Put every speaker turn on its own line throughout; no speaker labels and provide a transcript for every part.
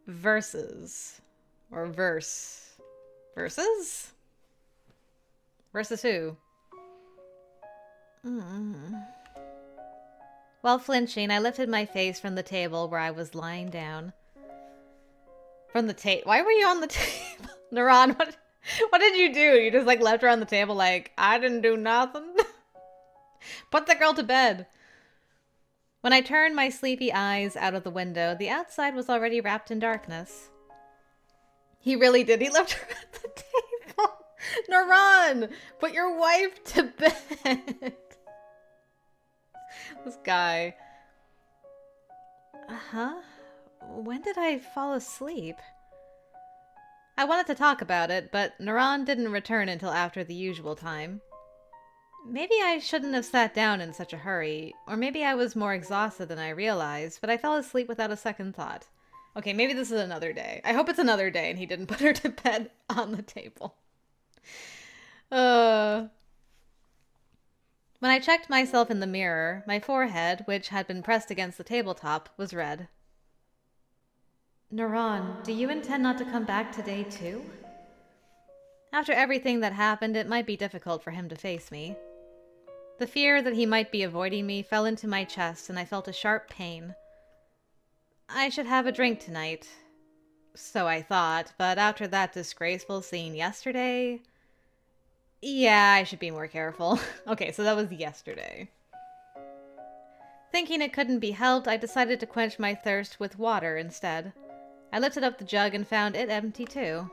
Versus. Or verse. Versus? Versus who? While flinching, I lifted my face from the table where I was lying down. From the table? Why were you on the table? Naran, what did you do? You just like left her on the table like, I didn't do nothing? Put the girl to bed. When I turned my sleepy eyes out of the window, the outside was already wrapped in darkness. He really did. He left her at the table. Naran, put your wife to bed. This guy. Uh-huh. When did I fall asleep? I wanted to talk about it, but Naran didn't return until after the usual time. Maybe I shouldn't have sat down in such a hurry, or maybe I was more exhausted than I realized, but I fell asleep without a second thought. Okay, maybe this is another day. I hope it's another day and he didn't put her to bed on the table. When I checked myself in the mirror, my forehead, which had been pressed against the tabletop, was red. Naran, do you intend not to come back today too? After everything that happened, it might be difficult for him to face me. The fear that he might be avoiding me fell into my chest, and I felt a sharp pain. I should have a drink tonight. So I thought, but after that disgraceful scene yesterday... Yeah, I should be more careful. Okay, so that was yesterday. Thinking it couldn't be helped, I decided to quench my thirst with water instead. I lifted up the jug and found it empty too.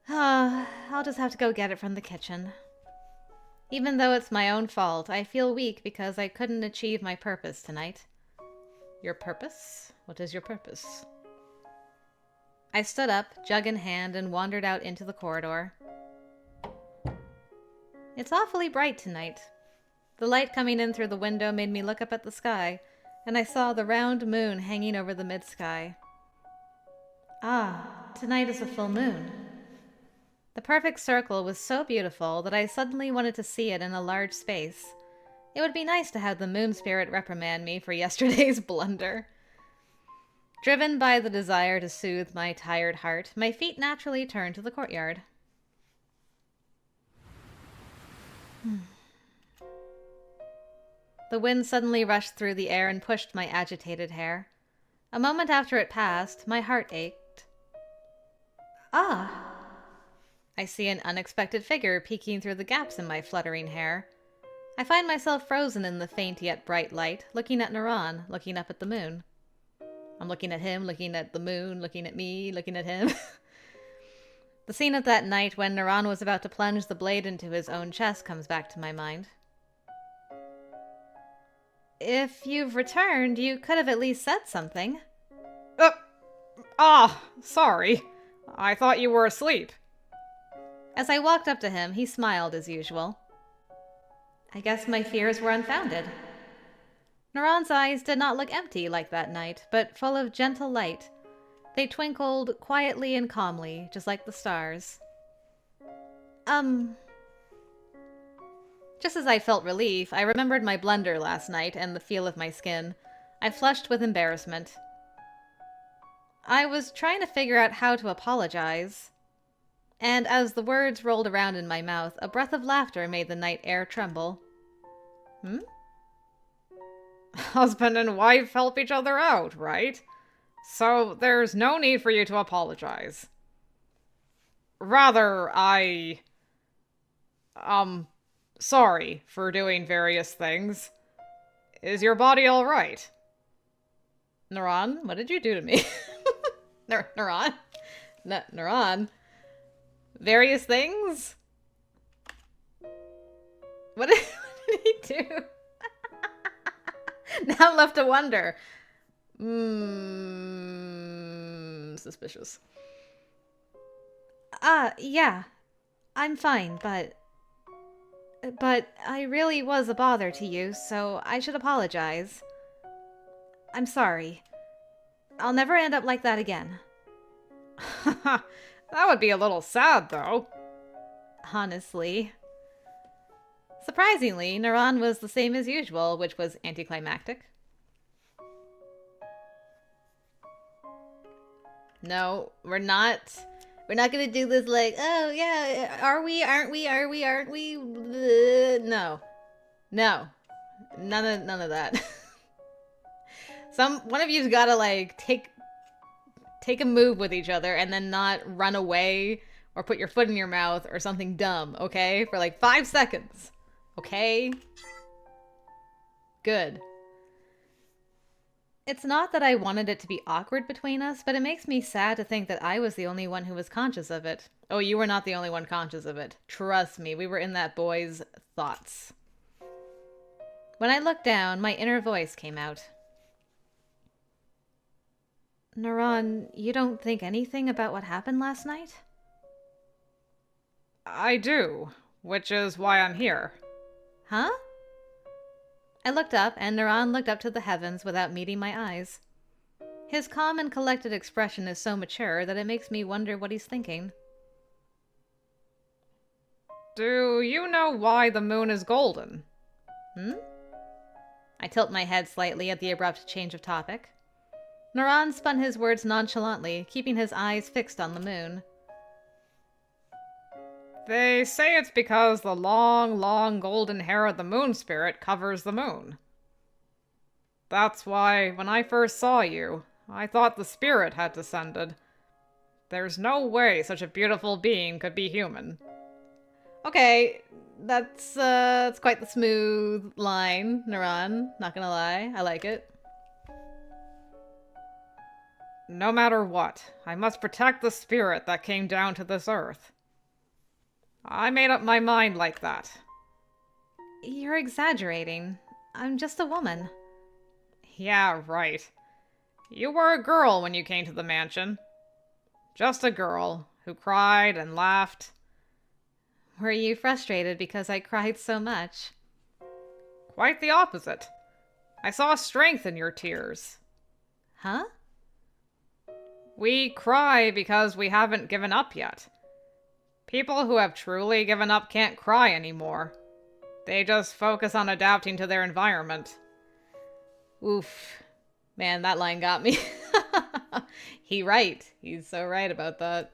I'll just have to go get it from the kitchen. Even though it's my own fault, I feel weak because I couldn't achieve my purpose tonight. Your purpose? What is your purpose? I stood up, jug in hand, and wandered out into the corridor. It's awfully bright tonight. The light coming in through the window made me look up at the sky, and I saw the round moon hanging over the mid-sky. Ah, tonight is a full moon. The perfect circle was so beautiful that I suddenly wanted to see it in a large space. It would be nice to have the moon spirit reprimand me for yesterday's blunder. Driven by the desire to soothe my tired heart, my feet naturally turned to the courtyard. The wind suddenly rushed through the air and pushed my agitated hair. A moment after it passed, my heart ached. Ah! I see an unexpected figure peeking through the gaps in my fluttering hair. I find myself frozen in the faint yet bright light, looking at Naran, looking up at the moon. I'm looking at him, looking at the moon, looking at me, looking at him. The scene of that night when Naran was about to plunge the blade into his own chest comes back to my mind. If you've returned, you could have at least said something.
Sorry. I thought you were asleep.
As I walked up to him, he smiled as usual. I guess my fears were unfounded. Naran's eyes did not look empty like that night, but full of gentle light. They twinkled quietly and calmly, just like the stars. Just as I felt relief, I remembered my blunder last night and the feel of my skin. I flushed with embarrassment. I was trying to figure out how to apologize. And as the words rolled around in my mouth, a breath of laughter made the night air tremble.
Husband and wife help each other out, right? So there's no need for you to apologize. Rather, sorry for doing various things. Is your body all right?
Naran, what did you do to me? Naran? Naran? Various things? What did he do? Now I'm left to wonder. Suspicious. Yeah. I'm fine, but I really was a bother to you, so I should apologize. I'm sorry. I'll never end up like that again.
That would be a little sad, though.
Honestly. Surprisingly, Naran was the same as usual, which was anticlimactic. No, we're not. We're not gonna do this like, oh yeah, are we, aren't we, are we, aren't we? No. No. None of that. One of you's gotta like take a move with each other and then not run away or put your foot in your mouth or something dumb, okay? For like 5 seconds. Okay? Good. It's not that I wanted it to be awkward between us, but it makes me sad to think that I was the only one who was conscious of it. Oh, you were not the only one conscious of it. Trust me, we were in that boy's thoughts. When I looked down, my inner voice came out. Naran, you don't think anything about what happened last night?
I do, which is why I'm here.
Huh? I looked up, and Naran looked up to the heavens without meeting my eyes. His calm and collected expression is so mature that it makes me wonder what he's thinking.
Do you know why the moon is golden?
I tilt my head slightly at the abrupt change of topic. Naran spun his words nonchalantly, keeping his eyes fixed on the moon.
They say it's because the long, long golden hair of the moon spirit covers the moon. That's why, when I first saw you, I thought the spirit had descended. There's no way such a beautiful being could be human.
Okay, that's quite the smooth line, Naran. Not gonna lie, I like it.
No matter what, I must protect the spirit that came down to this earth. I made up my mind like that.
You're exaggerating. I'm just a woman.
Yeah, right. You were a girl when you came to the mansion. Just a girl who cried and laughed.
Were you frustrated because I cried so much?
Quite the opposite. I saw strength in your tears.
Huh?
We cry because we haven't given up yet. People who have truly given up can't cry anymore. They just focus on adapting to their environment.
Oof. Man, that line got me. He's so right about that.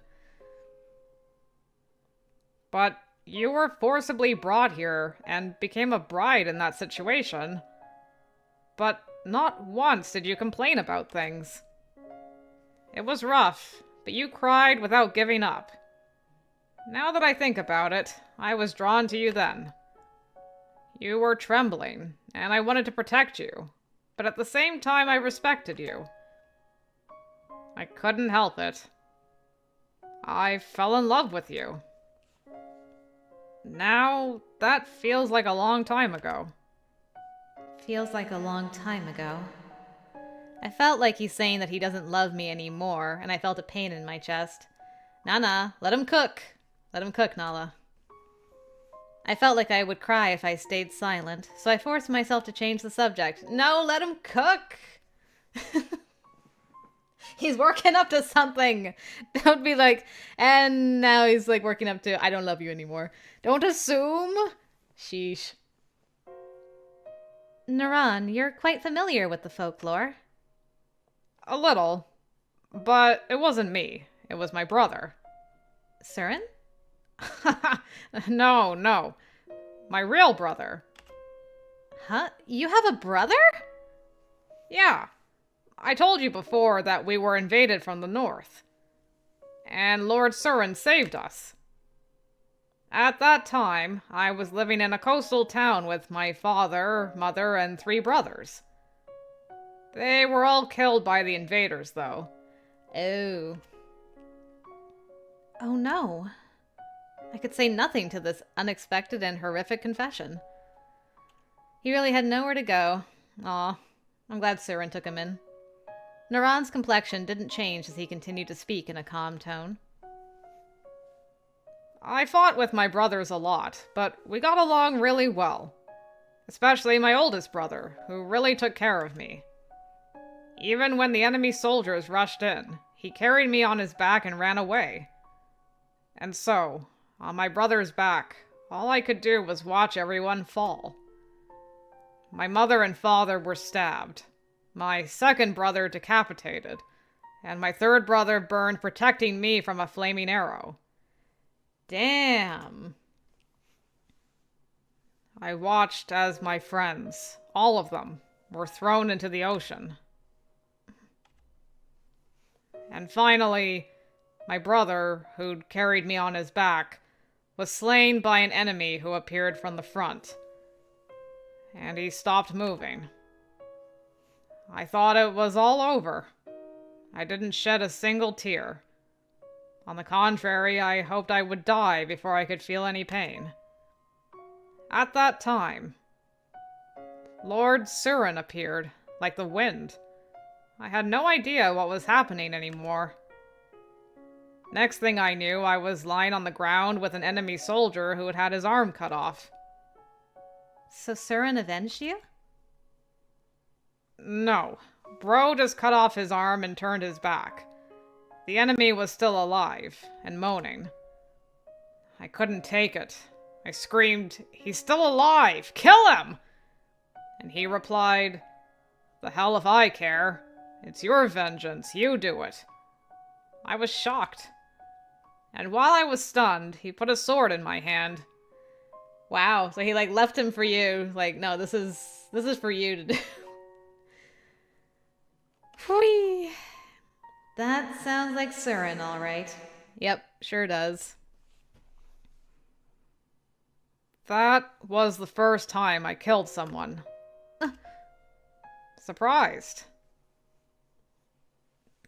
But you were forcibly brought here and became a bride in that situation. But not once did you complain about things. It was rough, but you cried without giving up. Now that I think about it, I was drawn to you then. You were trembling, and I wanted to protect you, but at the same time I respected you. I couldn't help it. I fell in love with you. Now, that feels like a long time ago.
Feels like a long time ago. I felt like he's saying that he doesn't love me anymore, and I felt a pain in my chest. Nah, let him cook. Let him cook, Naala. I felt like I would cry if I stayed silent, so I forced myself to change the subject. No, let him cook! He's working up to something! Don't be like, and now he's like working up to, I don't love you anymore. Don't assume! Sheesh. Naran, you're quite familiar with the folklore.
A little. But it wasn't me. It was my brother.
Surin?
No. My real brother.
Huh? You have a brother?
Yeah. I told you before that we were invaded from the north. And Lord Surin saved us. At that time, I was living in a coastal town with my father, mother, and 3 brothers. They were all killed by the invaders, though.
Oh. Oh no. I could say nothing to this unexpected and horrific confession. He really had nowhere to go. Aw, I'm glad Surin took him in. Naran's complexion didn't change as he continued to speak in a calm tone.
I fought with my brothers a lot, but we got along really well. Especially my oldest brother, who really took care of me. Even when the enemy soldiers rushed in, he carried me on his back and ran away. And so, on my brother's back, all I could do was watch everyone fall. My mother and father were stabbed, my second brother decapitated, and my third brother burned protecting me from a flaming arrow.
Damn.
I watched as my friends, all of them, were thrown into the ocean. And finally, my brother, who'd carried me on his back, was slain by an enemy who appeared from the front. And he stopped moving. I thought it was all over. I didn't shed a single tear. On the contrary, I hoped I would die before I could feel any pain. At that time, Lord Surin appeared, like the wind. I had no idea what was happening anymore. Next thing I knew, I was lying on the ground with an enemy soldier who had had his arm cut off.
So Surin avenged you?
No. Bro just cut off his arm and turned his back. The enemy was still alive and moaning. I couldn't take it. I screamed, "He's still alive! Kill him!" And he replied, "The hell if I care. It's your vengeance. You do it." I was shocked. And while I was stunned, he put a sword in my hand.
Wow, so he left him for you. No, this is for you to do. Whee! That sounds like Surin, all right.
Yep, sure does. That was the first time I killed someone. Surprised.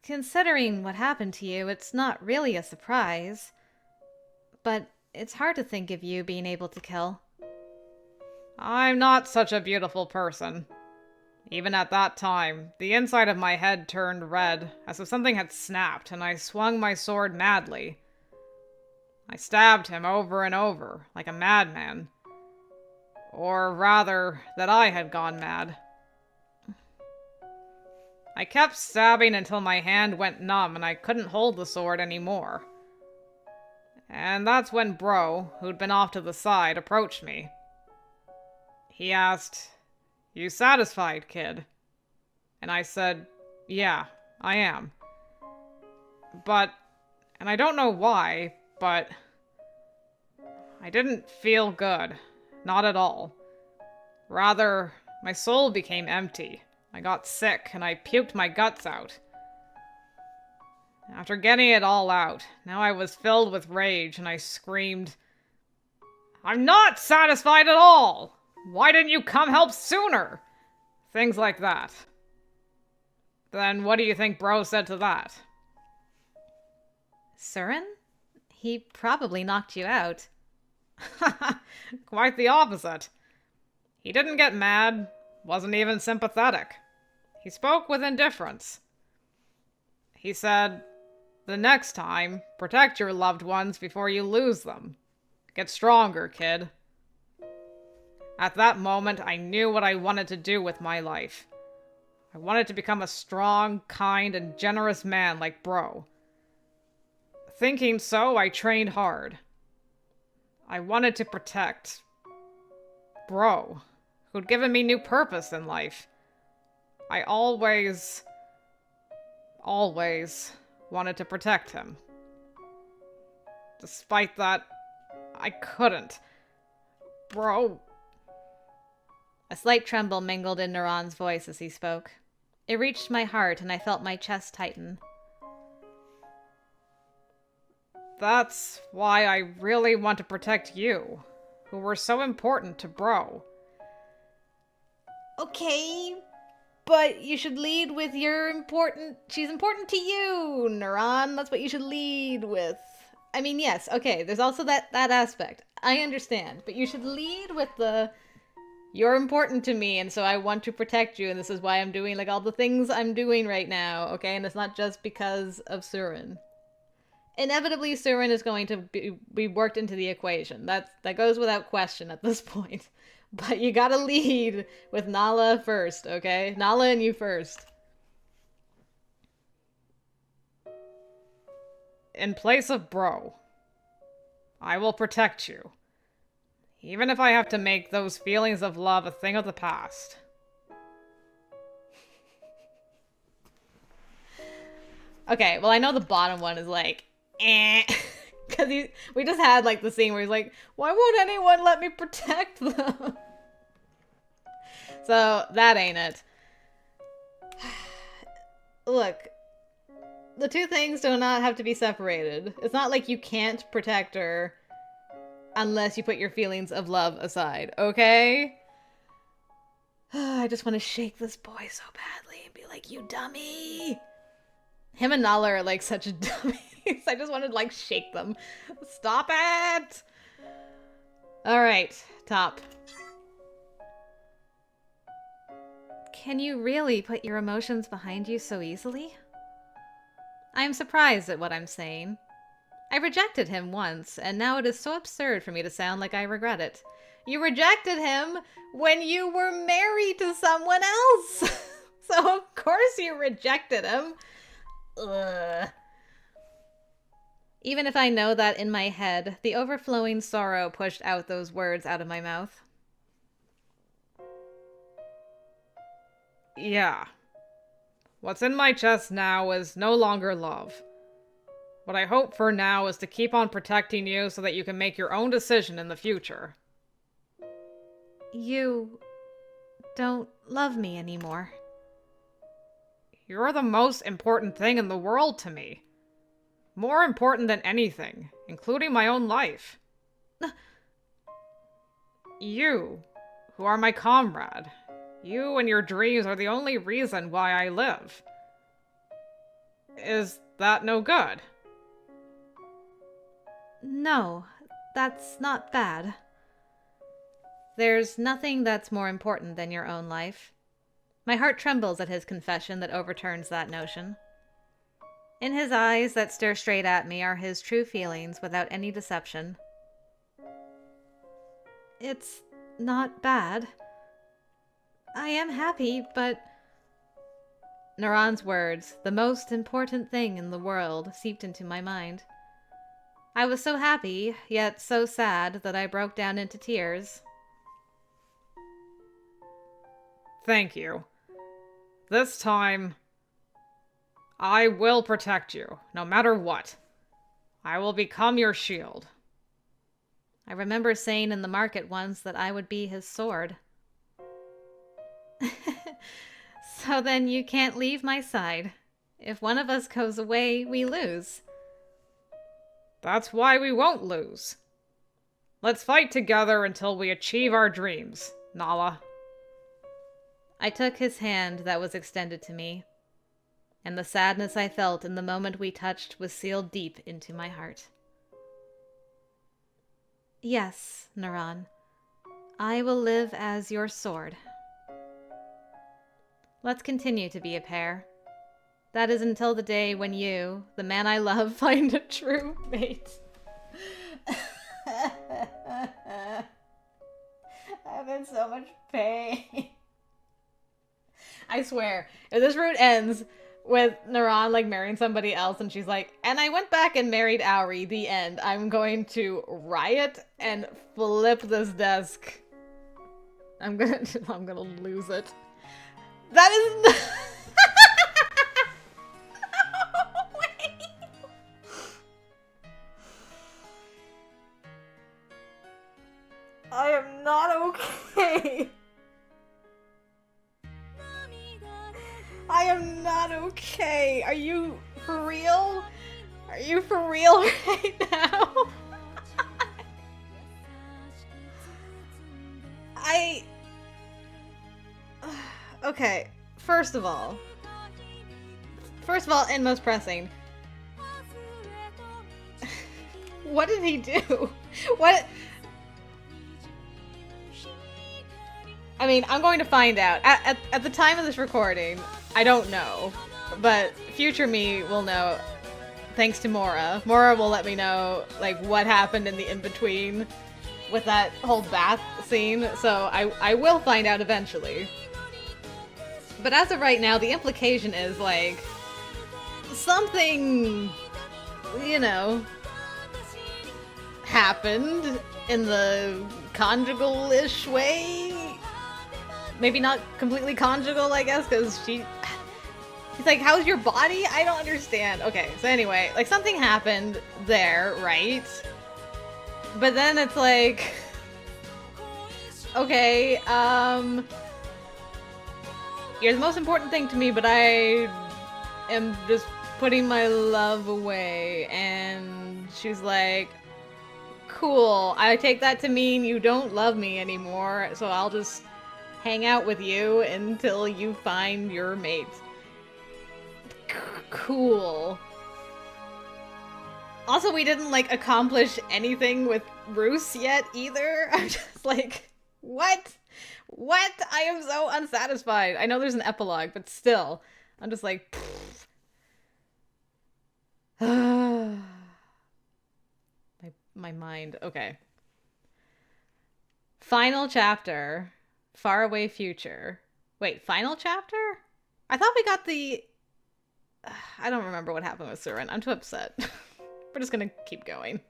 Considering what happened to you, it's not really a surprise. But it's hard to think of you being able to kill.
I'm not such a beautiful person. Even at that time, the inside of my head turned red, as if something had snapped, and I swung my sword madly. I stabbed him over and over, like a madman. Or rather, that I had gone mad. I kept stabbing until my hand went numb and I couldn't hold the sword anymore. And that's when Bro, who'd been off to the side, approached me. He asked, "You satisfied, kid?" And I said, "Yeah, I am." And I don't know why, but I didn't feel good. Not at all. Rather, my soul became empty. I got sick, and I puked my guts out. After getting it all out, now I was filled with rage, and I screamed, "I'm not satisfied at all! Why didn't you come help sooner?" Things like that. Then what do you think Bro said to that?
Surin? He probably knocked you out.
Quite the opposite. He didn't get mad, wasn't even sympathetic. He spoke with indifference. He said, "The next time, protect your loved ones before you lose them. Get stronger, kid." At that moment, I knew what I wanted to do with my life. I wanted to become a strong, kind, and generous man like Bro. Thinking so, I trained hard. I wanted to protect Bro, who'd given me new purpose in life. I always wanted to protect him. Despite that, I couldn't. Bro.
A slight tremble mingled in Naran's voice as he spoke. It reached my heart, and I felt my chest tighten.
That's why I really want to protect you, who were so important to Bro.
Okay, but you should lead with she's important to you, Naran. That's what you should lead with. I mean, yes, okay, there's also that aspect. I understand, but you should lead with you're important to me, and so I want to protect you, and this is why I'm doing all the things I'm doing right now, okay? And it's not just because of Surin. Inevitably, Surin is going to be worked into the equation. That goes without question at this point. But you gotta lead with Naala first, okay? Naala and you first.
In place of Bro, I will protect you. Even if I have to make those feelings of love a thing of the past.
Okay, well, I know the bottom one is like, eh. Because we just had like the scene where he's like, why won't anyone let me protect them? So that ain't it. Look, the two things do not have to be separated. It's not like you can't protect her unless you put your feelings of love aside, okay? I just want to shake this boy so badly and be like, you dummy! Him and Naala are like such dummies. I just want to like shake them. Stop it! Alright, top. Can you really put your emotions behind you so easily? I am surprised at what I'm saying. I rejected him once, and now it is so absurd for me to sound like I regret it. You rejected him when you were married to someone else! So of course you rejected him. Ugh. Even if I know that in my head, the overflowing sorrow pushed out those words out of my mouth.
Yeah. What's in my chest now is no longer love. What I hope for now is to keep on protecting you so that you can make your own decision in the future.
You don't love me anymore.
You're the most important thing in the world to me. More important than anything, including my own life. You, who are my comrade. You and your dreams are the only reason why I live. Is that no good?
No, that's not bad. There's nothing that's more important than your own life. My heart trembles at his confession that overturns that notion. In his eyes that stare straight at me are his true feelings without any deception. It's not bad. I am happy, but... Naran's words, the most important thing in the world, seeped into my mind. I was so happy, yet so sad, that I broke down into tears.
Thank you. This time, I will protect you, no matter what. I will become your shield.
I remember saying in the market once that I would be his sword. So then you can't leave my side. If one of us goes away, we lose.
That's why we won't lose. Let's fight together until we achieve our dreams, Naala.
I took his hand that was extended to me, and the sadness I felt in the moment we touched was sealed deep into my heart. Yes, Naran, I will live as your sword. Let's continue to be a pair. That is until the day when you, the man I love, find a true mate. I'm in so much pain. I swear, if this route ends with Naran like marrying somebody else and she's like, and I went back and married Auri, the end, I'm going to riot and flip this desk. I'm gonna lose it. That is no way. I am not okay. I am not okay. Are you for real? Are you for real right now? Okay, first of all, and most pressing, what did he do? What? I mean, I'm going to find out. At the time of this recording, I don't know, but future me will know thanks to Mora. Mora will let me know, like, what happened in the in-between with that whole bath scene, so I will find out eventually. But as of right now, the implication is, like, something, you know, happened in the conjugal-ish way. Maybe not completely conjugal, I guess, because He's like, how's your body? I don't understand. Okay, so anyway, like something happened there, right? But then it's like, okay, you're the most important thing to me, but I am just putting my love away. And she's like, cool, I take that to mean you don't love me anymore, so I'll just hang out with you until you find your mate. Cool. Also, we didn't, like, accomplish anything with Roos yet, either. I'm just like, what? What? I am so unsatisfied. I know there's an epilogue, but still. I'm just like, my mind. Okay. Final chapter. Faraway future. Wait, final chapter? I thought we got the... I don't remember what happened with Surin. I'm too upset. We're just gonna keep going.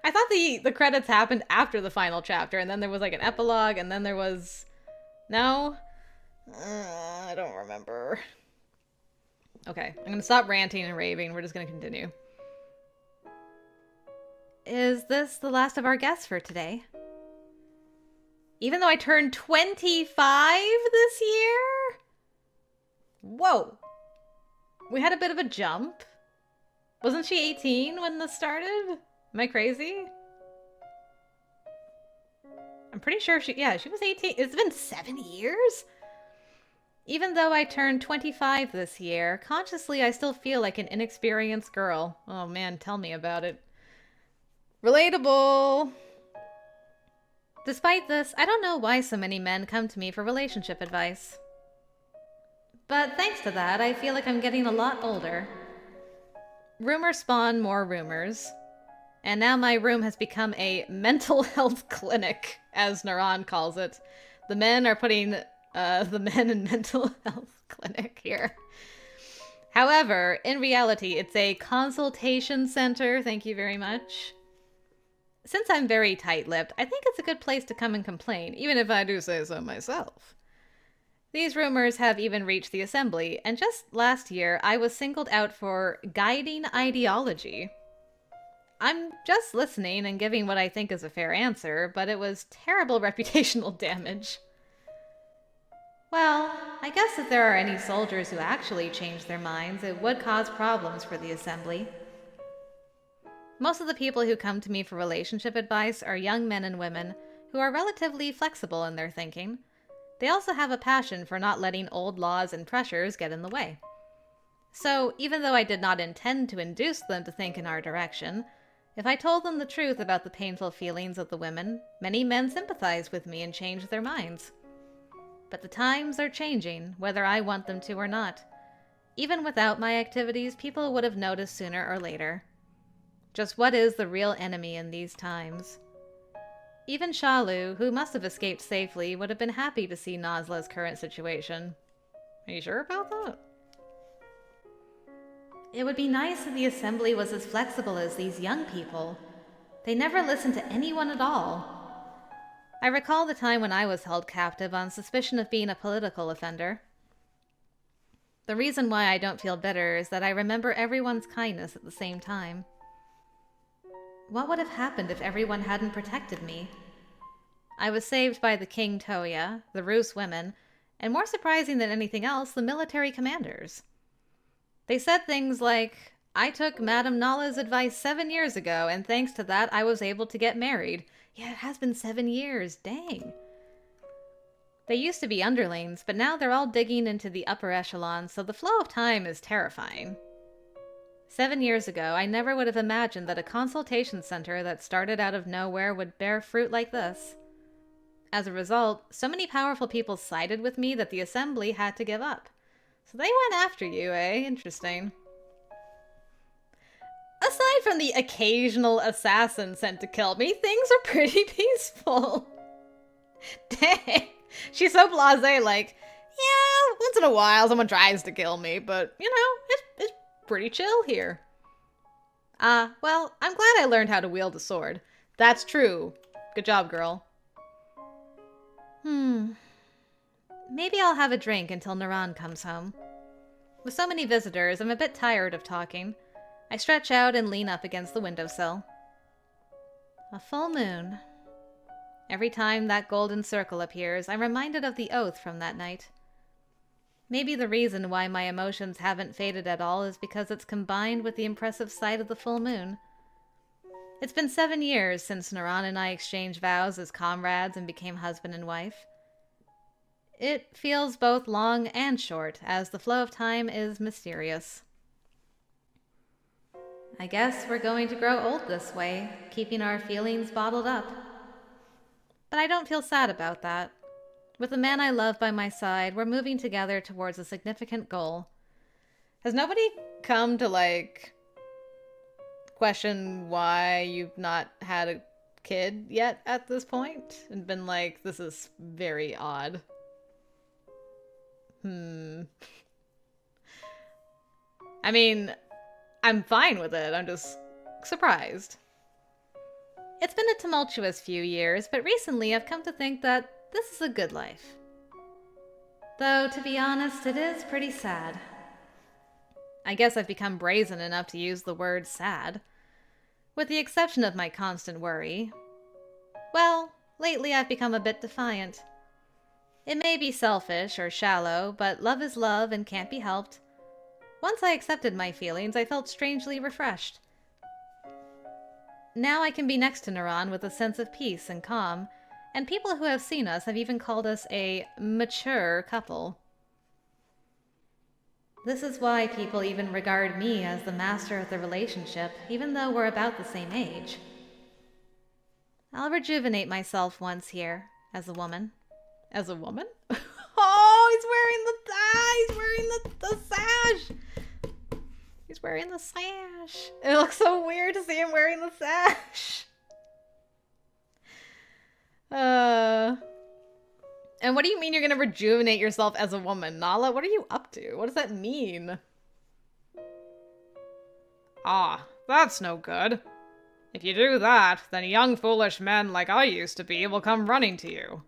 I thought the credits happened after the final chapter, and then there was like an epilogue, and then there was... No? I don't remember. Okay, I'm gonna stop ranting and raving. We're just gonna continue. Is this the last of our guests for today? Even though I turned 25 this year? Whoa. We had a bit of a jump. Wasn't she 18 when this started? Am I crazy? I'm pretty sure she was 18. It's been 7 years? Even though I turned 25 this year, consciously I still feel like an inexperienced girl. Oh man, tell me about it. Relatable. Despite this, I don't know why so many men come to me for relationship advice. But thanks to that, I feel like I'm getting a lot older. Rumors spawn more rumors. And now my room has become a mental health clinic, as Naran calls it. The men are putting the men in mental health clinic here. However, in reality, it's a consultation center. Thank you very much. Since I'm very tight-lipped, I think it's a good place to come and complain, even if I do say so myself. These rumors have even reached the assembly, and just last year, I was singled out for guiding ideology. I'm just listening and giving what I think is a fair answer, but it was terrible reputational damage. Well, I guess if there are any soldiers who actually change their minds, it would cause problems for the assembly. Most of the people who come to me for relationship advice are young men and women who are relatively flexible in their thinking. They also have a passion for not letting old laws and pressures get in the way. So, even though I did not intend to induce them to think in our direction, if I told them the truth about the painful feelings of the women, many men sympathized with me and changed their minds. But the times are changing, whether I want them to or not. Even without my activities, people would have noticed sooner or later. Just what is the real enemy in these times? Even Shalu, who must have escaped safely, would have been happy to see Nasla's current situation. Are you sure about that? It would be nice if the assembly was as flexible as these young people. They never listen to anyone at all. I recall the time when I was held captive on suspicion of being a political offender. The reason why I don't feel bitter is that I remember everyone's kindness at the same time. What would have happened if everyone hadn't protected me? I was saved by the King Toya, the Roos women, and more surprising than anything else, the military commanders. They said things like, I took Madame Naala's advice 7 years ago, and thanks to that I was able to get married. Yeah, it has been 7 years, dang. They used to be underlings, but now they're all digging into the upper echelons, so the flow of time is terrifying. 7 years ago, I never would have imagined that a consultation center that started out of nowhere would bear fruit like this. As a result, so many powerful people sided with me that the assembly had to give up. So they went after you, eh? Interesting. Aside from the occasional assassin sent to kill me, things are pretty peaceful. Dang. She's so blasé, like, yeah, once in a while someone tries to kill me, but, you know, it's pretty chill here. Well, I'm glad I learned how to wield a sword. That's true. Good job, girl. Maybe I'll have a drink until Naran comes home. With so many visitors, I'm a bit tired of talking. I stretch out and lean up against the windowsill. A full moon. Every time that golden circle appears, I'm reminded of the oath from that night. Maybe the reason why my emotions haven't faded at all is because it's combined with the impressive sight of the full moon. It's been 7 years since Naran and I exchanged vows as comrades and became husband and wife. It feels both long and short, as the flow of time is mysterious. I guess we're going to grow old this way, keeping our feelings bottled up. But I don't feel sad about that. With the man I love by my side, we're moving together towards a significant goal.
Has nobody come to, question why you've not had a kid yet at this point? And been like, this is very odd. I mean, I'm fine with it. I'm just surprised.
It's been a tumultuous few years, but recently I've come to think that this is a good life. Though, to be honest, it is pretty sad. I guess I've become brazen enough to use the word sad. With the exception of my constant worry. Well, lately I've become a bit defiant. It may be selfish or shallow, but love is love and can't be helped. Once I accepted my feelings, I felt strangely refreshed. Now I can be next to Naran with a sense of peace and calm, and people who have seen us have even called us a mature couple. This is why people even regard me as the master of the relationship, even though we're about the same age. I'll rejuvenate myself once here, as a woman.
As a woman? Oh, he's wearing the sash! He's wearing the sash. It looks so weird to see him wearing the sash. And what do you mean you're gonna rejuvenate yourself as a woman? Naala, what are you up to? What does that mean? Ah, that's no good. If you do that, then young foolish men like I used to be will come running to you.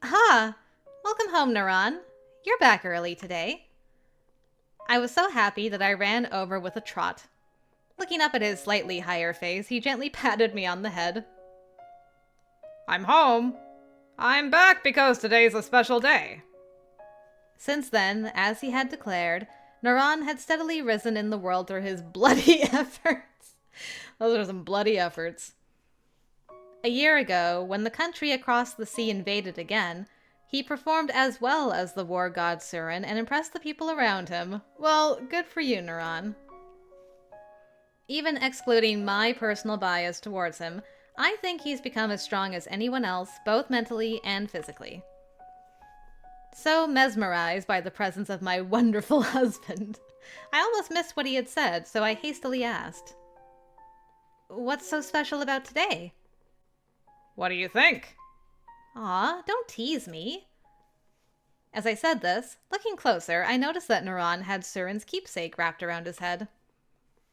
Ha! Welcome home, Naran. You're back early today. I was so happy that I ran over with a trot. Looking up at his slightly higher face, he gently patted me on the head.
I'm home. I'm back because today's a special day.
Since then, as he had declared, Naran had steadily risen in the world through his bloody efforts.
Those are some bloody efforts.
A year ago, when the country across the sea invaded again, he performed as well as the war god Surin and impressed the people around him. Well, good for you, Naran. Even excluding my personal bias towards him, I think he's become as strong as anyone else, both mentally and physically. So mesmerized by the presence of my wonderful husband, I almost missed what he had said, so I hastily asked, "What's so special about today?"
What do you think?
Aw, don't tease me. As I said this, looking closer, I noticed that Naran had Surin's keepsake wrapped around his head.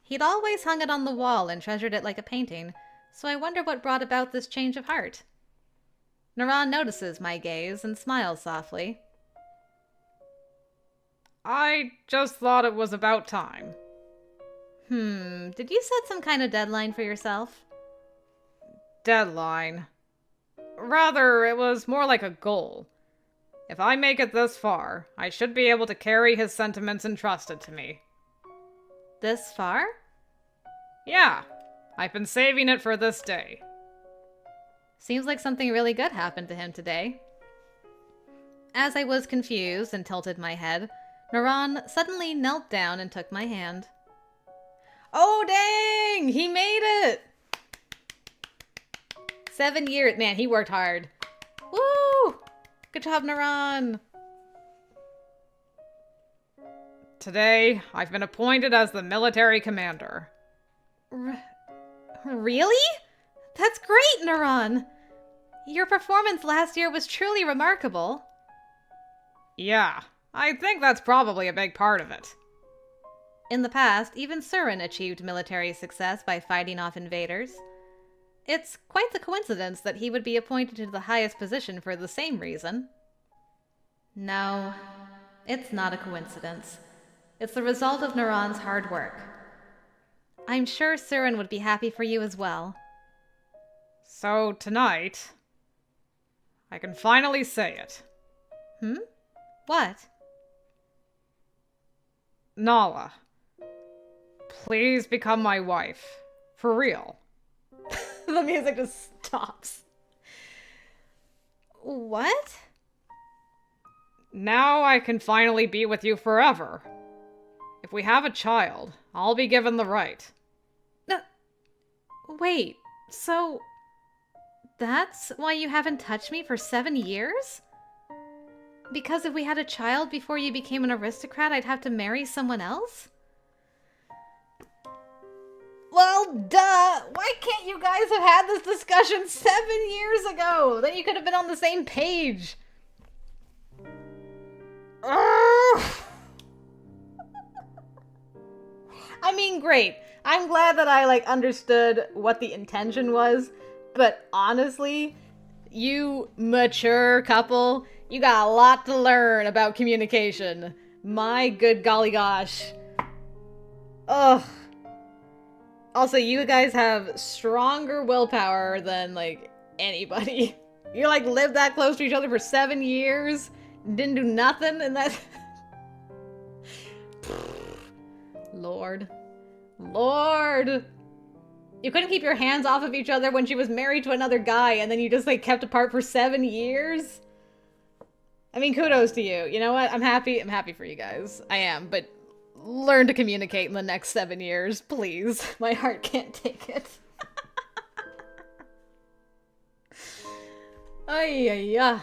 He'd always hung it on the wall and treasured it like a painting, so I wonder what brought about this change of heart. Naran notices my gaze and smiles softly.
I just thought it was about time.
Did you set some kind of deadline for yourself?
Deadline. Rather, it was more like a goal. If I make it this far, I should be able to carry his sentiments entrusted to me.
This far?
Yeah, I've been saving it for this day.
Seems like something really good happened to him today. As I was confused and tilted my head, Naran suddenly knelt down and took my hand.
Oh, dang! He made it!
7 years. Man, he worked hard. Woo! Good job, Naran.
Today, I've been appointed as the military commander.
Really? That's great, Naran. Your performance last year was truly remarkable.
Yeah, I think that's probably a big part of it.
In the past, even Surin achieved military success by fighting off invaders. It's quite the coincidence that he would be appointed to the highest position for the same reason. No, it's not a coincidence. It's the result of Naran's hard work. I'm sure Surin would be happy for you as well.
So tonight, I can finally say it.
What?
Naala, please become my wife. For real.
The music just stops. What?
Now I can finally be with you forever. If we have a child, I'll be given the right.
Wait, so that's why you haven't touched me for 7 years? Because if we had a child before you became an aristocrat, I'd have to marry someone else? Well, duh! Why can't you guys have had this discussion 7 years ago? Then you could have been on the same page. I mean, great. I'm glad that I, understood what the intention was. But honestly, you mature couple, you got a lot to learn about communication. My good golly gosh. Ugh. Also, you guys have stronger willpower than, anybody. You, lived that close to each other for 7 years, didn't do nothing, and that... Lord. You couldn't keep your hands off of each other when she was married to another guy, and then you just, kept apart for 7 years? I mean, kudos to you. You know what? I'm happy for you guys. I am, but learn to communicate in the next 7 years, please. My heart can't take it. Ay.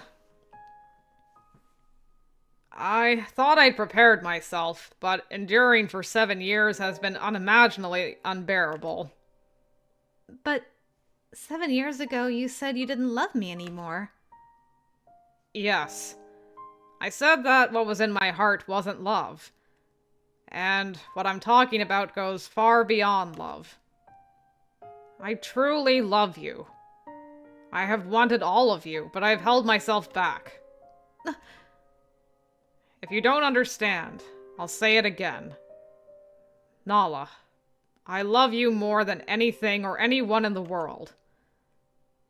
I thought I'd prepared myself, but enduring for 7 years has been unimaginably unbearable.
But 7 years ago, you said you didn't love me anymore.
Yes. I said that what was in my heart wasn't love. And what I'm talking about goes far beyond love. I truly love you. I have wanted all of you, but I've held myself back. If you don't understand, I'll say it again. Naala, I love you more than anything or anyone in the world.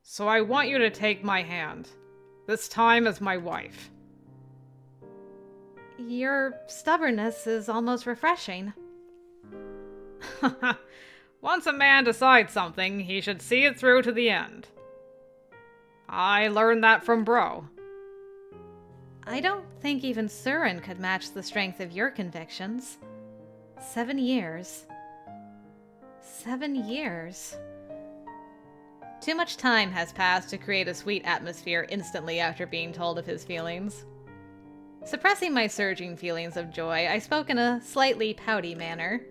So I want you to take my hand, this time as my wife.
Your stubbornness is almost refreshing.
Once a man decides something, he should see it through to the end. I learned that from Bro.
I don't think even Surin could match the strength of your convictions. 7 years. 7 years. Too much time has passed to create a sweet atmosphere instantly after being told of his feelings. Suppressing my surging feelings of joy, I spoke in a slightly pouty manner.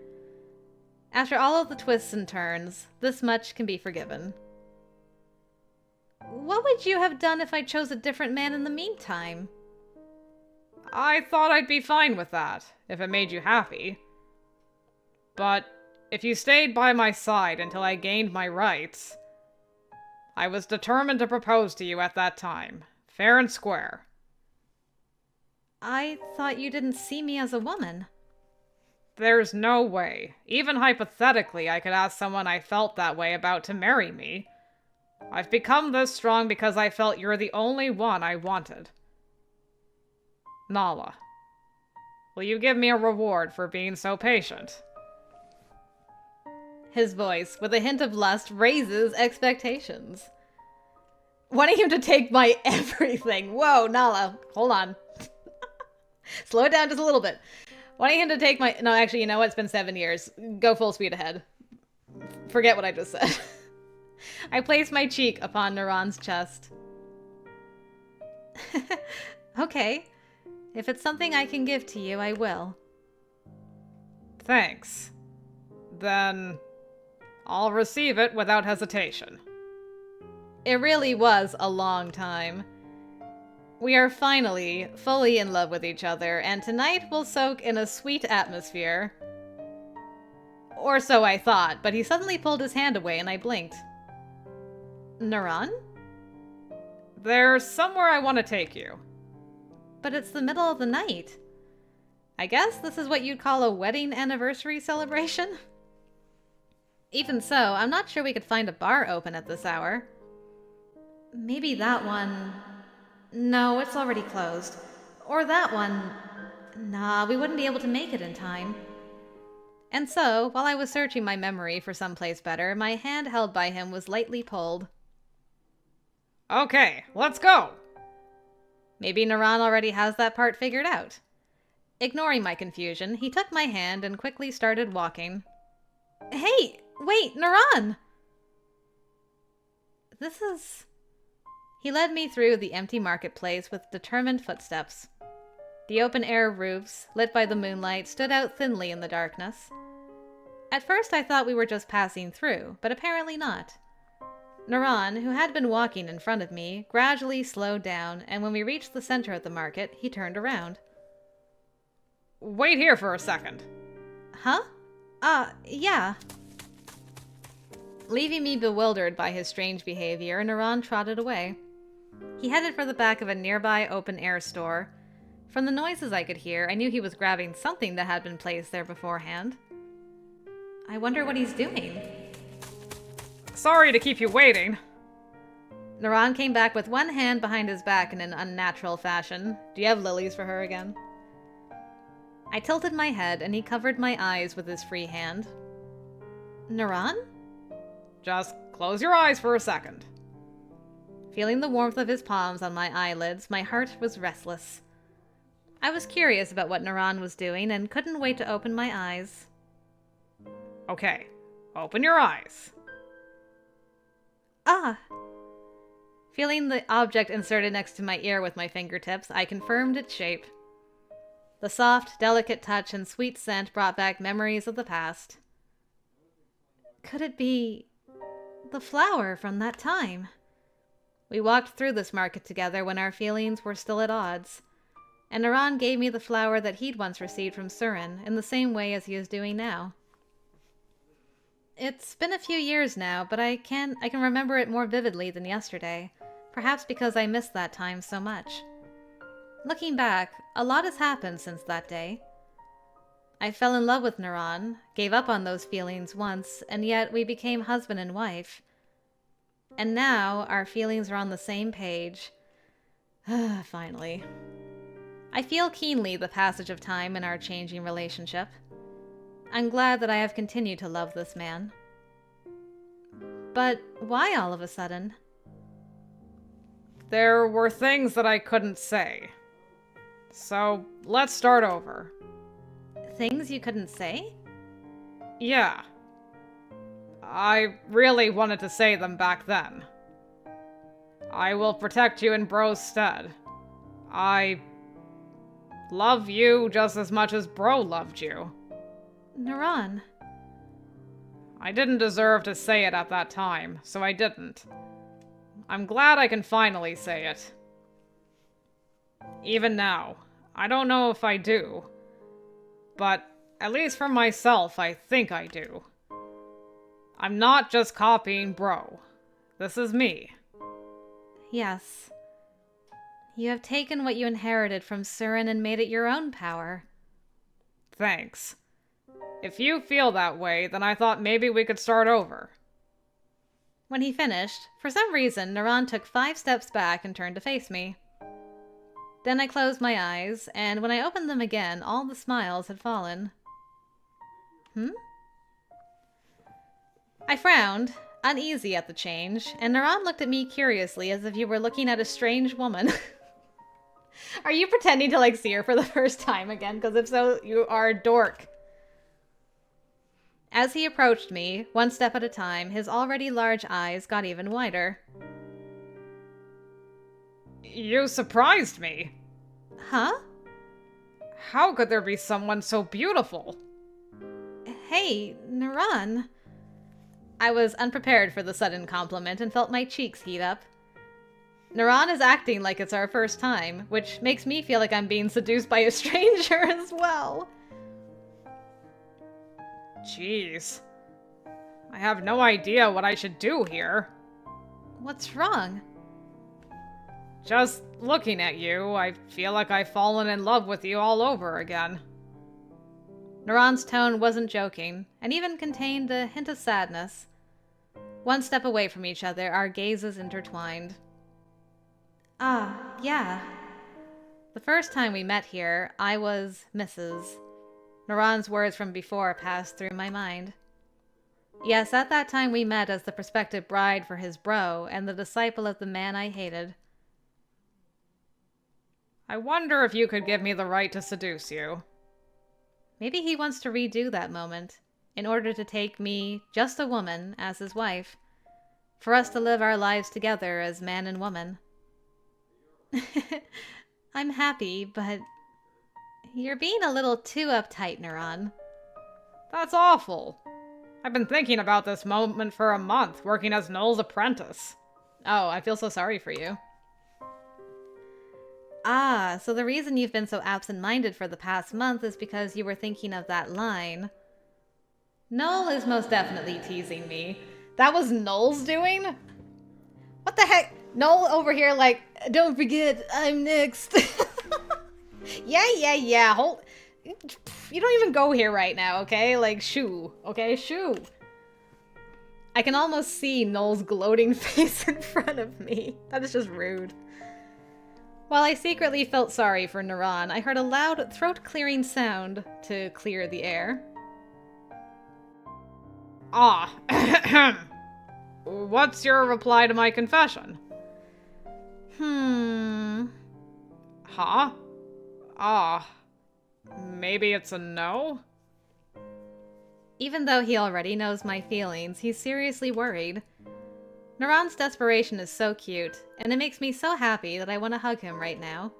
After all of the twists and turns, this much can be forgiven. What would you have done if I chose a different man in the meantime?
I thought I'd be fine with that, if it made you happy. But if you stayed by my side until I gained my rights, I was determined to propose to you at that time, fair and square.
I thought you didn't see me as a woman.
There's no way, even hypothetically, I could ask someone I felt that way about to marry me. I've become this strong because I felt you're the only one I wanted. Naala, will you give me a reward for being so patient?
His voice, with a hint of lust, raises expectations. Wanting him to take my everything. Whoa, Naala, hold on. Slow it down just a little bit. Wanting him to take my... No, actually, you know what? It's been 7 years. Go full speed ahead. Forget what I just said. I place my cheek upon Naran's chest. Okay. If it's something I can give to you, I will.
Thanks. Then I'll receive it without hesitation.
It really was a long time. We are finally fully in love with each other, and tonight we'll soak in a sweet atmosphere. Or so I thought, but he suddenly pulled his hand away and I blinked. Naran?
There's somewhere I want to take you.
but it's the middle of the night. I guess this is what you'd call a wedding anniversary celebration? Even so, I'm not sure we could find a bar open at this hour. Maybe that one... No, it's already closed. Or that one... Nah, we wouldn't be able to make it in time. And so, while I was searching my memory for someplace better, my hand held by him was lightly pulled.
Okay, let's go!
Maybe Naran already has that part figured out. Ignoring my confusion, he took my hand and quickly started walking. Hey! Wait, Naran! This is... He led me through the empty marketplace with determined footsteps. The open-air roofs, lit by the moonlight, stood out thinly in the darkness. At first I thought we were just passing through, but apparently not. Naran, who had been walking in front of me, gradually slowed down, and when we reached the center of the market, he turned around.
Wait here for a second.
Huh? Yeah. Leaving me bewildered by his strange behavior, Naran trotted away. He headed for the back of a nearby open-air store. From the noises I could hear, I knew he was grabbing something that had been placed there beforehand. I wonder what he's doing.
Sorry to keep you waiting.
Naran came back with one hand behind his back in an unnatural fashion. Do you have lilies for her again? I tilted my head and he covered my eyes with his free hand. Naran?
Just close your eyes for a second.
Feeling the warmth of his palms on my eyelids, my heart was restless. I was curious about what Naran was doing and couldn't wait to open my eyes.
Okay, open your eyes.
Ah! Feeling the object inserted next to my ear with my fingertips, I confirmed its shape. The soft, delicate touch and sweet scent brought back memories of the past. Could it be the flower from that time? We walked through this market together when our feelings were still at odds, and Naran gave me the flower that he'd once received from Surin in the same way as he is doing now. It's been a few years now, but I can remember it more vividly than yesterday, perhaps because I missed that time so much. Looking back, a lot has happened since that day. I fell in love with Naran, gave up on those feelings once, and yet we became husband and wife. And now our feelings are on the same page. Finally. I feel keenly the passage of time in our changing relationship. I'm glad that I have continued to love this man. But why all of a sudden?
There were things that I couldn't say. So, let's start over.
Things you couldn't say?
Yeah. I really wanted to say them back then. I will protect you in Bro's stead. I love you just as much as Bro loved you.
Naran.
I didn't deserve to say it at that time, so I didn't. I'm glad I can finally say it. Even now, I don't know if I do. But, at least for myself, I think I do. I'm not just copying Bro. This is me.
Yes. You have taken what you inherited from Surin and made it your own power.
Thanks. If you feel that way, then I thought maybe we could start over.
When he finished, for some reason, Naran took 5 steps back and turned to face me. Then I closed my eyes, and when I opened them again, all the smiles had fallen. I frowned, uneasy at the change, and Naran looked at me curiously as if he were looking at a strange woman. Are you pretending to, see her for the first time again? Because if so, you are a dork. As he approached me, one step at a time, his already large eyes got even wider.
You surprised me.
Huh?
How could there be someone so beautiful?
Hey, Naran. I was unprepared for the sudden compliment and felt my cheeks heat up. Naran is acting like it's our first time, which makes me feel like I'm being seduced by a stranger as well.
Jeez. I have no idea what I should do here.
What's wrong?
Just looking at you, I feel like I've fallen in love with you all over again.
Naran's tone wasn't joking, and even contained a hint of sadness. One step away from each other, our gazes intertwined. Ah, yeah. The first time we met here, I was Mrs. Naran's words from before passed through my mind. Yes, at that time we met as the prospective bride for his bro and the disciple of the man I hated.
I wonder if you could give me the right to seduce you.
Maybe he wants to redo that moment, in order to take me, just a woman, as his wife, for us to live our lives together as man and woman. I'm happy, but you're being a little too uptight, Naran.
That's awful. I've been thinking about this moment for a month, working as Noel's apprentice.
Oh, I feel so sorry for you. Ah, so the reason you've been so absent-minded for the past month is because you were thinking of that line. Noel is most definitely teasing me.
That was Noel's doing? What the heck? Noel over here like, don't forget, I'm next. Yeah. Hold. You don't even go here right now, okay? Like, shoo. Okay, shoo. I can almost see Noel's gloating face in front of me. That is just rude.
While I secretly felt sorry for Naran, I heard a loud, throat-clearing sound to clear the air.
Ah. What's your reply to my confession? Huh? Ah. Maybe it's a no?
Even though he already knows my feelings, he's seriously worried. Naran's desperation is so cute, and it makes me so happy that I want to hug him right now.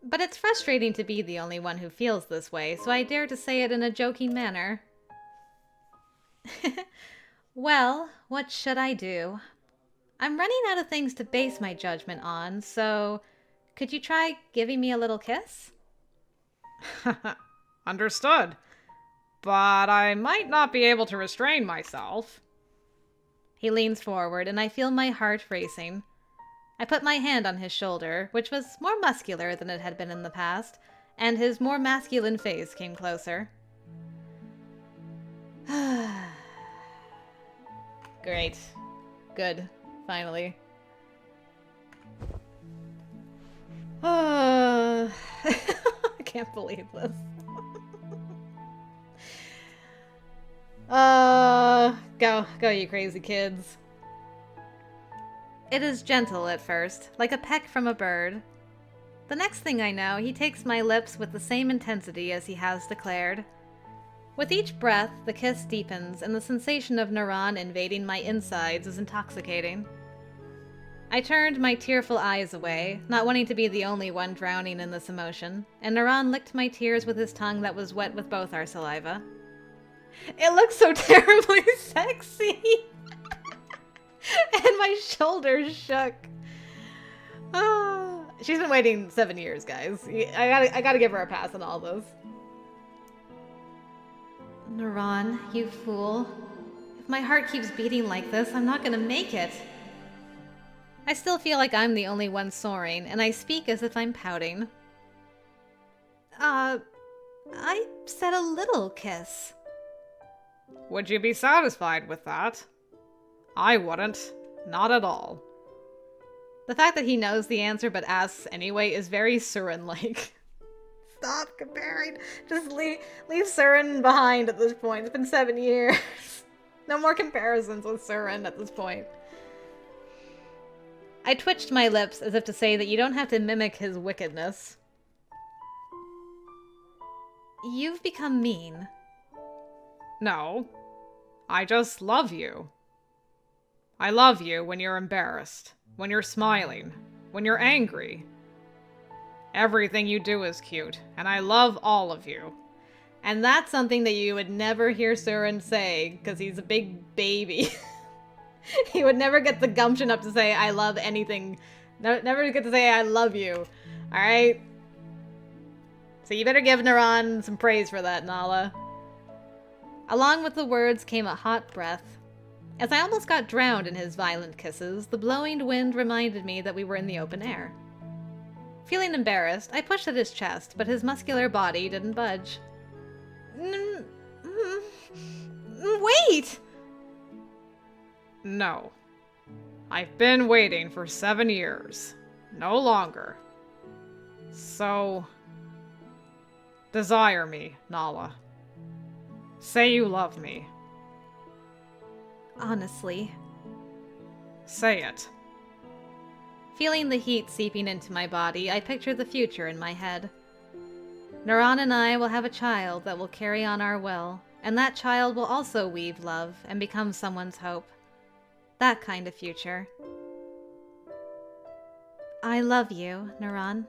But it's frustrating to be the only one who feels this way, so I dare to say it in a joking manner. Well, what should I do? I'm running out of things to base my judgment on, so could you try giving me a little kiss?
Understood. But I might not be able to restrain myself.
He leans forward, and I feel my heart racing. I put my hand on his shoulder, which was more muscular than it had been in the past, and his more masculine face came closer. Great. Good. Finally. I can't believe this. Go you crazy kids. It is gentle at first, like a peck from a bird. The next thing I know, he takes my lips with the same intensity as he has declared. With each breath, the kiss deepens, and the sensation of Naran invading my insides is intoxicating. I turned my tearful eyes away, not wanting to be the only one drowning in this emotion, and Naran licked my tears with his tongue that was wet with both our saliva. It looks so terribly sexy! And my shoulders shook. Oh, she's been waiting 7 years, guys. I gotta give her a pass on all this. Naran, you fool. If my heart keeps beating like this, I'm not gonna make it. I still feel like I'm the only one soaring, and I speak as if I'm pouting. I said a little kiss.
Would you be satisfied with that? I wouldn't. Not at all.
The fact that he knows the answer but asks anyway is very Surin-like. Stop comparing. Just leave Surin behind at this point. It's been 7 years. No more comparisons with Surin at this point. I twitched my lips as if to say that you don't have to mimic his wickedness. You've become mean.
No. I just love you. I love you when you're embarrassed, when you're smiling, when you're angry. Everything you do is cute, and I love all of you. And that's something that you would never hear Surin say, because he's a big baby. He would never get the gumption up to say, I love anything. Never get to say, I love you. Alright? So you better give Naran some praise for that, Naala. Along with the words came a hot breath,
As I almost got drowned in his violent kisses, the blowing wind reminded me that we were in the open air. Feeling embarrassed, I pushed at his chest, but his muscular body didn't budge. Wait!
No. I've been waiting for 7 years. No longer. So... desire me, Naala. Say you love me.
Honestly.
Say it.
Feeling the heat seeping into my body, I picture the future in my head. Naran and I will have a child that will carry on our will, and that child will also weave love and become someone's hope. That kind of future. I love you, Naran.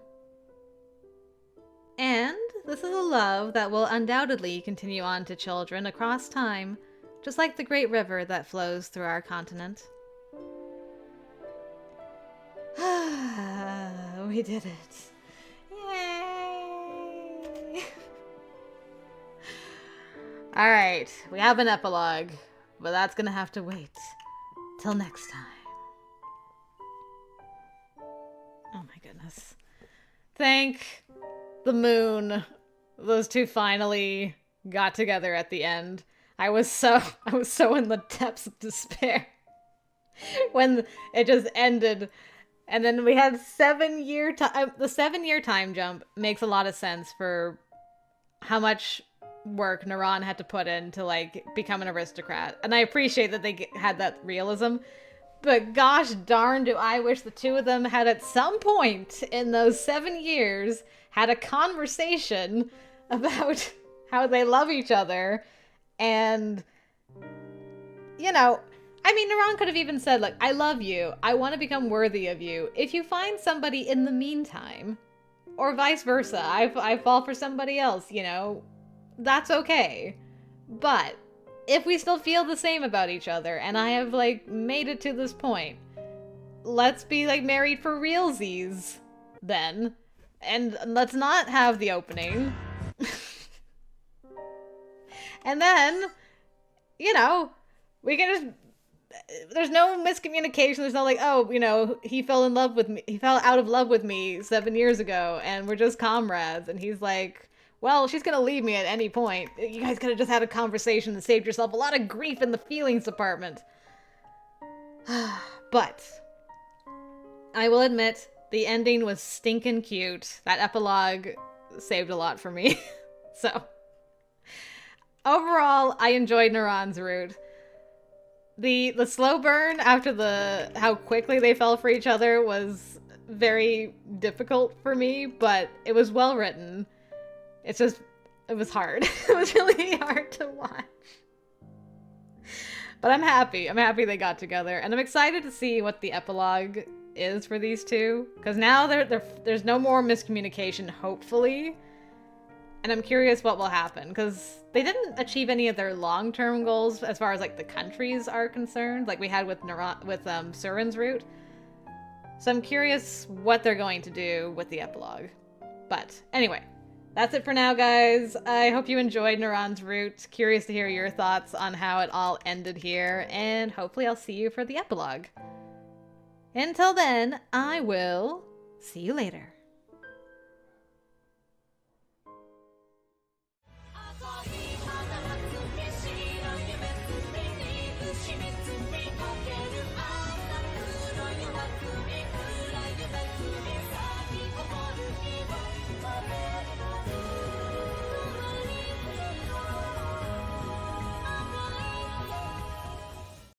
And this is a love that will undoubtedly continue on to children across time, just like the great river that flows through our continent. We did it. Yay! Alright, we have an epilogue, but that's gonna have to wait till next time. Oh my goodness. Thank the moon. Those two finally got together at the end. I was so in the depths of despair when it just ended. And then we had 7-year time. The 7-year time jump makes a lot of sense for how much work Naran had to put in to, like, become an aristocrat. And I appreciate that they had that realism. But gosh darn, do I wish the two of them had at some point in those 7 years had a conversation about how they love each other. And, you know, I mean, Naran could have even said, like, I love you. I want to become worthy of you. If you find somebody in the meantime, or vice versa, I fall for somebody else, you know, that's okay. But if we still feel the same about each other, and I have, like, made it to this point, let's be, like, married for realsies, then. And let's not have the opening. And then, you know, we can just... There's no miscommunication. There's no like, oh, you know, he fell out of love with me 7 years ago, and we're just comrades. And he's like, well, she's gonna leave me at any point. You guys could have just had a conversation and saved yourself a lot of grief in the feelings department. But I will admit, the ending was stinking cute. That epilogue saved a lot for me. So overall, I enjoyed Naran's route. The slow burn after how quickly they fell for each other was very difficult for me, but it was well written. It's just, it was hard. It was really hard to watch. But I'm happy. I'm happy they got together, and I'm excited to see what the epilogue is for these two, because now there's no more miscommunication, hopefully. And I'm curious what will happen, because they didn't achieve any of their long-term goals as far as, like, the countries are concerned, like we had with Surin's route. So I'm curious what they're going to do with the epilogue. But anyway, that's it for now, guys. I hope you enjoyed Naran's route. Curious to hear your thoughts on how it all ended here, and hopefully I'll see you for the epilogue. Until then, I will see you later.